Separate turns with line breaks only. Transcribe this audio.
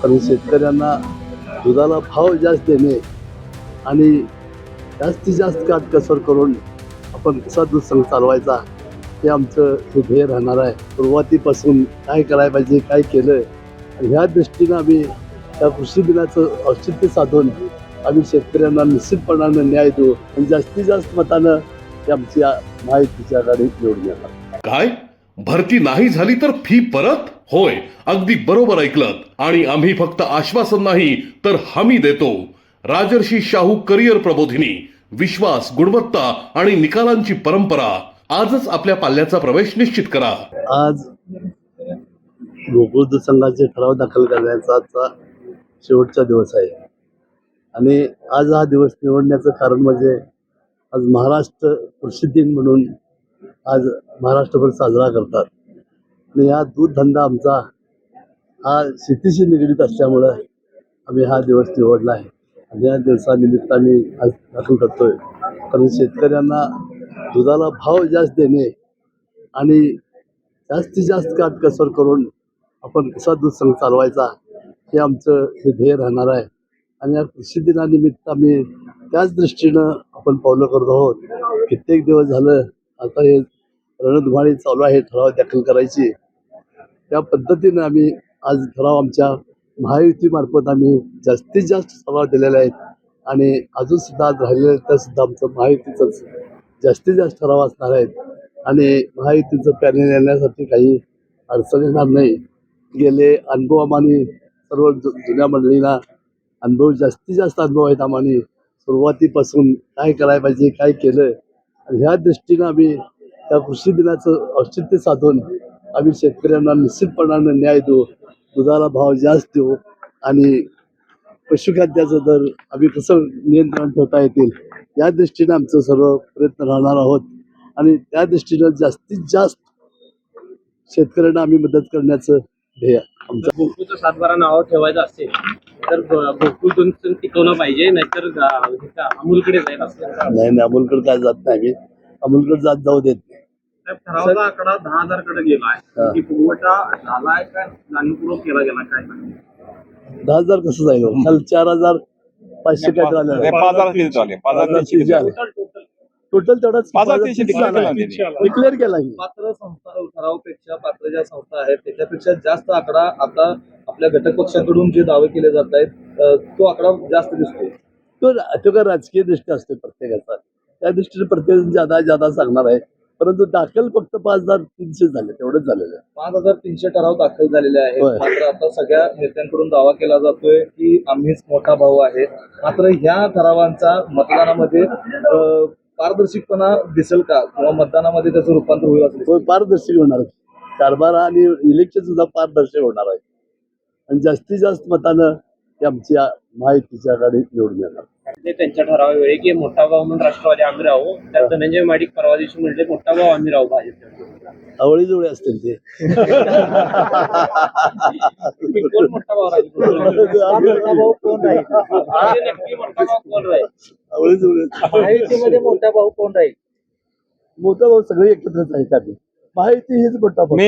कारण शेतकऱ्यांना दुधाला भाव जास्त देणे आणि जास्तीत जास्त काटकसर करून आपण कसा दूध संघ चालवायचा हे आमचं हे ध्येय राहणार आहे. सुरुवातीपासून काय करायला पाहिजे, काय केलं आणि ह्या दृष्टीनं आम्ही त्या कृषी दिनाचं औचित्य साधून आम्ही शेतकऱ्यांना निश्चितपणानं न्याय देऊ आणि जास्तीत जास्त मतानं ते आमच्या महायुतीच्या आघाडीत निवडून येणार.
काय भरती नाही झाली तर फी परत? होय, अगदी बरोबर ऐकलत. आणि आम्ही फक्त आश्वासन नाही तर हमी देतो. राजर्षी शाहू करिअर प्रबोधिनी, विश्वास, गुणवत्ता आणि निकालांची परंपरा. आजच आपल्या पाल्याचा प्रवेश निश्चित करा.
आज गोकुळ दूध संघाचे ठराव दाखल करण्याचा आजचा शेवटचा दिवस आहे आणि आज हा दिवस निवडण्याचं कारण म्हणजे आज महाराष्ट्र कृषी दिन म्हणून आज महाराष्ट्रभर साजरा करतात आणि हा दूध धंदा आमचा हा शेतीशी निगडीत असल्यामुळं आम्ही हा दिवस निवडला आहे आणि या दिवसानिमित्त आम्ही आज दाखल करतोय. कारण शेतकऱ्यांना दुधाला भाव जास्त देणे आणि जास्तीत जास्त काटकसर करून आपण कसा दूध संघ चालवायचा हे आमचं हे ध्येय राहणार आहे आणि या कृषी दिनानिमित्त आम्ही त्याच दृष्टीनं आपण पावलं करत आहोत. कित्येक दिवस झालं आता हे रणधुमाळी चालू आहे ठराव दाखल करायची. त्या पद्धतीनं आम्ही आज ठराव आमच्या महायुतीमार्फत आम्ही जास्तीत जास्त ठराव दिलेले आहेत आणि अजून सुद्धा आज राहिलेलं तर सुद्धा आमचं महायुतीचंच जास्तीत जास्त ठराव असणार आहेत आणि महायुतीचं पॅनल येण्यासाठी काही अडचण येणार नाही. गेले अनुभव आम्हाला सर्व जुन्या मंडळींना अनुभव जास्तीत जास्त अनुभव आहेत. आम्हाला सुरुवातीपासून काय करायला पाहिजे, काय केलं आणि ह्या दृष्टीनं आम्ही त्या कृषी दिनाचं औचित्य साधून आम्ही शेतकऱ्यांना निश्चितपणानं न्याय देऊ, दुधाला भाव जास्त देऊ आणि पशुखाद्याचं दर आम्ही कसं नियंत्रण ठेवता येतील या दृष्टीनं आमचं सर्व प्रयत्न राहणार आहोत आणि त्या दृष्टीनं जास्तीत जास्त शेतकऱ्यांना आम्ही मदत करण्याचं ध्येय आमचं.
गोकुळचं 7/12 नाव ठेवायचं असेल तर गोकुळ दूध टिकवलं पाहिजे, नाहीतर अमूलकडे जाईल असं.
नाही अमोलकडे काय जात नाही आम्ही, अमोलकडे जाऊ देत नाही.
ठरावाचा आकडा 10,000 कडे गेलाय की पुरवठा झालाय का जाणीवपूर्वक केला गेला काय?
10,000 कसं जाईल? काल 4,500 काय टोटल तेवढाच डिक्लेअर केला.
पात्र संस्था ठरावापेक्षा पात्र ज्या संस्था आहेत त्याच्यापेक्षा जास्त आकडा आता आपल्या घटक पक्षाकडून जे दावे केले जात आहेत तो आकडा जास्त दिसतो.
तो काय राजकीय दृष्टी असते प्रत्येकाचा, त्या दृष्टीने प्रत्येक जादा सांगणार आहे. परंतु दाखल फक्त 5,300 झाले, तेवढंच झालेलं आहे.
5,300 ठराव दाखल झालेले आहेत. मात्र आता सगळ्या नेत्यांकडून दावा केला जातोय की आम्हीच मोठा भाऊ आहे. मात्र ह्या ठरावांचा मतदानामध्ये पारदर्शकपणा दिसेल का किंवा मतदानामध्ये त्याचं रूपांतर होईल असं?
पारदर्शक होणार आहे. कारभार आणि इलेक्शन सुद्धा पारदर्शक होणार आहे आणि जास्तीत जास्त मतानं ते आमच्या महायुतीच्या आघाडीत निवडून येणार.
त्यांच्या ठरावावेळी की मोठा भाऊ म्हणून राष्ट्रवादी आम्ही राहू, त्यात धनंजय माडिक परवा दिवशी म्हणले मोठा भाऊ आम्ही राहू भाजपच्या.
आवळीजवळी असतील ते.
कोण मोठा भाऊ राहील? कोण राहील? नक्की मोठा भाऊ कोण राहील?
आवळीजवळी
महायुतीमध्ये मोठा भाऊ कोण राहील?
मोठा भाऊ सगळे एकत्रच आहेत. आम्ही महायुती हेच मोठा भाऊ.